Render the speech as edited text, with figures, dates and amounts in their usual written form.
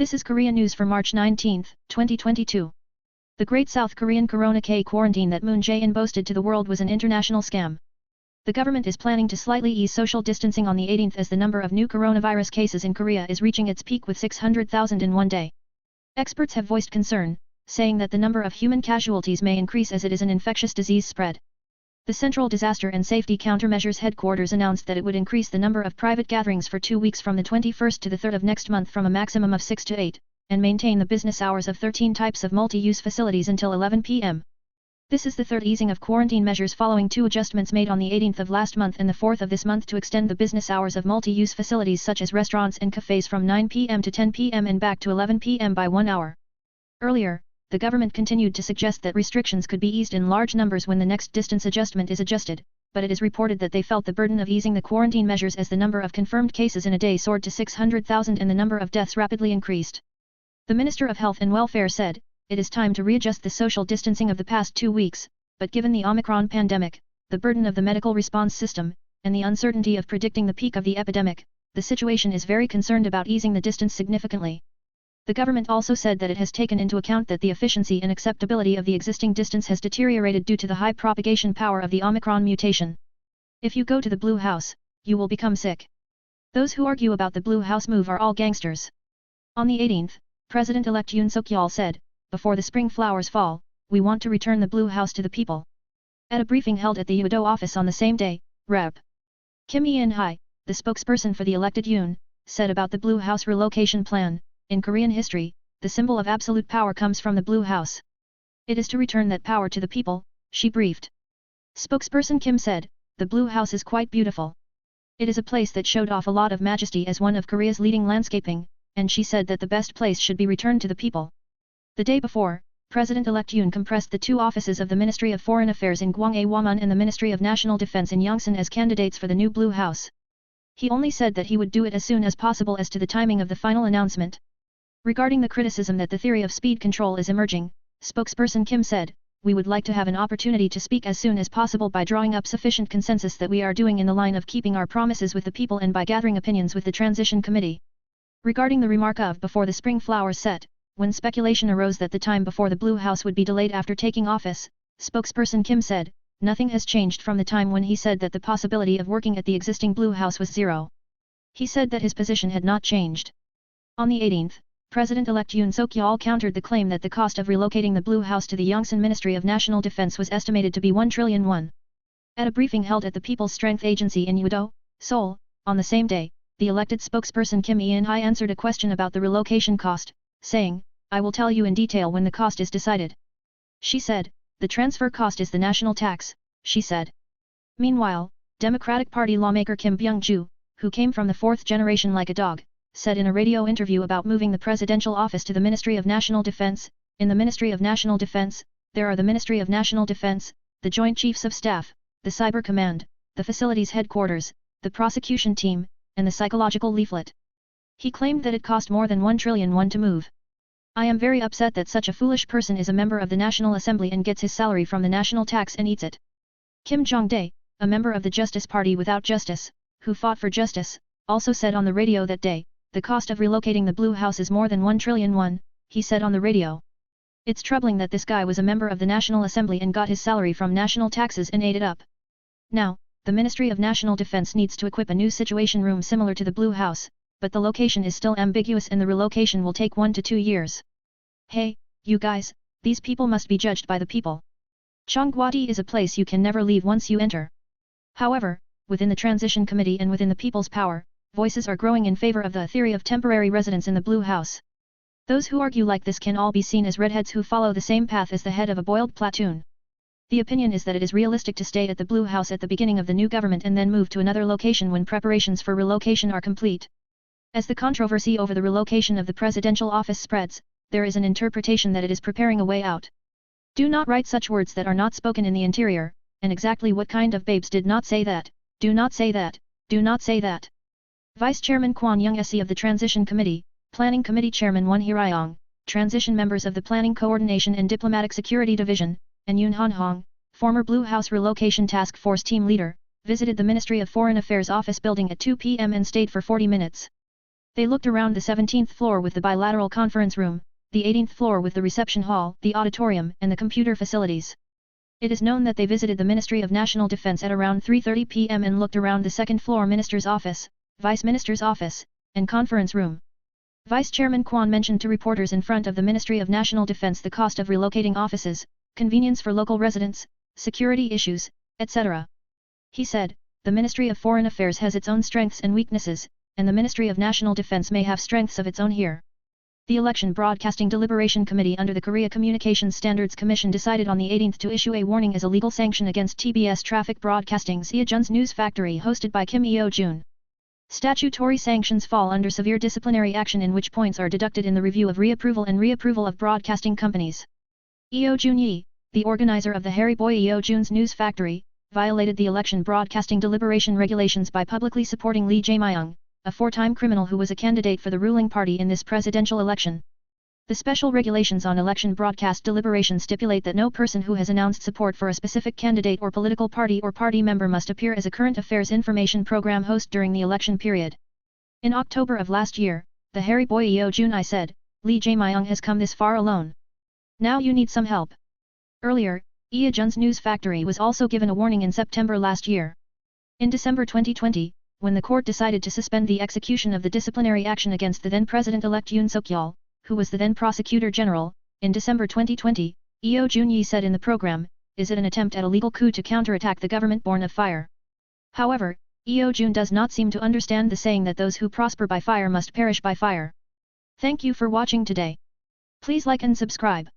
This is Korea News for March 19, 2022. The Great South Korean Corona K quarantine that Moon Jae-in boasted to the world was an international scam. The government is planning to slightly ease social distancing on the 18th as the number of new coronavirus cases in Korea is reaching its peak with 600,000 in one day. Experts have voiced concern, saying that the number of human casualties may increase as it is an infectious disease spread. The Central Disaster and Safety Countermeasures Headquarters announced that it would increase the number of private gatherings for 2 weeks from the 21st to the 3rd of next month from a maximum of 6 to 8, and maintain the business hours of 13 types of multi-use facilities until 11 p.m. This is the third easing of quarantine measures following 2 adjustments made on the 18th of last month and the 4th of this month to extend the business hours of multi-use facilities such as restaurants and cafes from 9 p.m. to 10 p.m. and back to 11 p.m. by 1 hour. Earlier, the government continued to suggest that restrictions could be eased in large numbers when the next distance adjustment is adjusted, but it is reported that they felt the burden of easing the quarantine measures as the number of confirmed cases in a day soared to 600,000 and the number of deaths rapidly increased. The Minister of Health and Welfare said, "It is time to readjust the social distancing of the past 2 weeks, but given the Omicron pandemic, the burden of the medical response system, and the uncertainty of predicting the peak of the epidemic, the situation is very concerned about easing the distance significantly." The government also said that it has taken into account that the efficiency and acceptability of the existing distance has deteriorated due to the high propagation power of the Omicron mutation. If you go to the Blue House, you will become sick. Those who argue about the Blue House move are all gangsters. On the 18th, President-elect Yoon Suk-yeol said, "Before the spring flowers fall, we want to return the Blue House to the people." At a briefing held at the Yeouido office on the same day, Rep. Kim Eun-hye, the spokesperson for the elected Yoon, said about the Blue House relocation plan, "In Korean history, the symbol of absolute power comes from the Blue House. It is to return that power to the people," she briefed. Spokesperson Kim said, "The Blue House is quite beautiful. It is a place that showed off a lot of majesty as one of Korea's leading landscaping," and she said that the best place should be returned to the people. The day before, President-elect Yoon compressed the 2 offices of the Ministry of Foreign Affairs in Gwanghwamun and the Ministry of National Defense in Yongsan as candidates for the new Blue House. He only said that he would do it as soon as possible as to the timing of the final announcement. Regarding the criticism that the theory of speed control is emerging, spokesperson Kim said, "We would like to have an opportunity to speak as soon as possible by drawing up sufficient consensus that we are doing in the line of keeping our promises with the people and by gathering opinions with the transition committee." Regarding the remark of "before the spring flowers set," when speculation arose that the time before the Blue House would be delayed after taking office, spokesperson Kim said, "Nothing has changed from the time when he said that the possibility of working at the existing Blue House was zero." He said that his position had not changed. On the 18th, President-elect Yoon Suk-yeol countered the claim that the cost of relocating the Blue House to the Yongsan Ministry of National Defense was estimated to be 1 trillion won. At a briefing held at the People's Strength Agency in Yeouido, Seoul, on the same day, the elected spokesperson Kim Eun-hye answered a question about the relocation cost, saying, "I will tell you in detail when the cost is decided." She said, "The transfer cost is the national tax," she said. Meanwhile, Democratic Party lawmaker Kim Byung-ju, who came from the 4th generation like a dog, said in a radio interview about moving the presidential office to the Ministry of National Defense, "In the Ministry of National Defense, there are the Ministry of National Defense, the Joint Chiefs of Staff, the Cyber Command, the Facilities Headquarters, the Prosecution Team, and the Psychological Leaflet." He claimed that it cost more than 1 trillion won to move. "I am very upset that such a foolish person is a member of the National Assembly and gets his salary from the national tax and eats it." Kim Jong-dae, a member of the Justice Party Without Justice, who fought for justice, also said on the radio that day, "The cost of relocating the Blue House is more than 1 trillion won, he said on the radio. "It's troubling that this guy was a member of the National Assembly and got his salary from national taxes and ate it up." Now, the Ministry of National Defense needs to equip a new situation room similar to the Blue House, but the location is still ambiguous and the relocation will take 1 to 2 years. Hey, you guys, these people must be judged by the people. Cheongwadi is a place you can never leave once you enter. However, within the Transition Committee and within the People's Power, voices are growing in favor of the theory of temporary residence in the Blue House. Those who argue like this can all be seen as redheads who follow the same path as the head of a boiled platoon. The opinion is that it is realistic to stay at the Blue House at the beginning of the new government and then move to another location when preparations for relocation are complete. As the controversy over the relocation of the presidential office spreads, there is an interpretation that it is preparing a way out. Do not write such words that are not spoken in the interior, and exactly what kind of babes did not say that, do not say that, do not say that. Vice Chairman Kwon Young-se of the Transition Committee, Planning Committee Chairman Won Hee-ryong, transition members of the Planning Coordination and Diplomatic Security Division, and Yoon Han-hong, former Blue House Relocation Task Force team leader, visited the Ministry of Foreign Affairs office building at 2 p.m. and stayed for 40 minutes. They looked around the 17th floor with the bilateral conference room, the 18th floor with the reception hall, the auditorium, and the computer facilities. It is known that they visited the Ministry of National Defense at around 3:30 p.m. and looked around the second floor Minister's office, Vice Minister's office, and conference room. Vice Chairman Kwan mentioned to reporters in front of the Ministry of National Defense the cost of relocating offices, convenience for local residents, security issues, etc. He said, the Ministry of Foreign Affairs has its own strengths and weaknesses, and the Ministry of National Defense may have strengths of its own here. The Election Broadcasting Deliberation Committee under the Korea Communications Standards Commission decided on the 18th to issue a warning as a legal sanction against TBS Traffic Broadcasting's Yeojun's News Factory hosted by Kim Yeojun. Statutory sanctions fall under severe disciplinary action in which points are deducted in the review of reapproval and reapproval of broadcasting companies. Yeojun Yi, the organizer of the Harry Boy Yeojun's News Factory, violated the election broadcasting deliberation regulations by publicly supporting Lee Jae-myung, a four-time criminal who was a candidate for the ruling party in this presidential election. The special regulations on election broadcast deliberation stipulate that no person who has announced support for a specific candidate or political party or party member must appear as a current affairs information program host during the election period. In October of last year, the Harry Boy Yeojun I said, Lee Jae-myung has come this far alone. Now you need some help. Earlier, Yeojun's News Factory was also given a warning in September last year. In December 2020, when the court decided to suspend the execution of the disciplinary action against the then President-elect Yoon Suk-yeol, who was the then Prosecutor General, in December 2020, Yeojun Yi said in the program, "Is it an attempt at a legal coup to counterattack the government born of fire?" However, Yeojun does not seem to understand the saying that those who prosper by fire must perish by fire. Thank you for watching today. Please like and subscribe.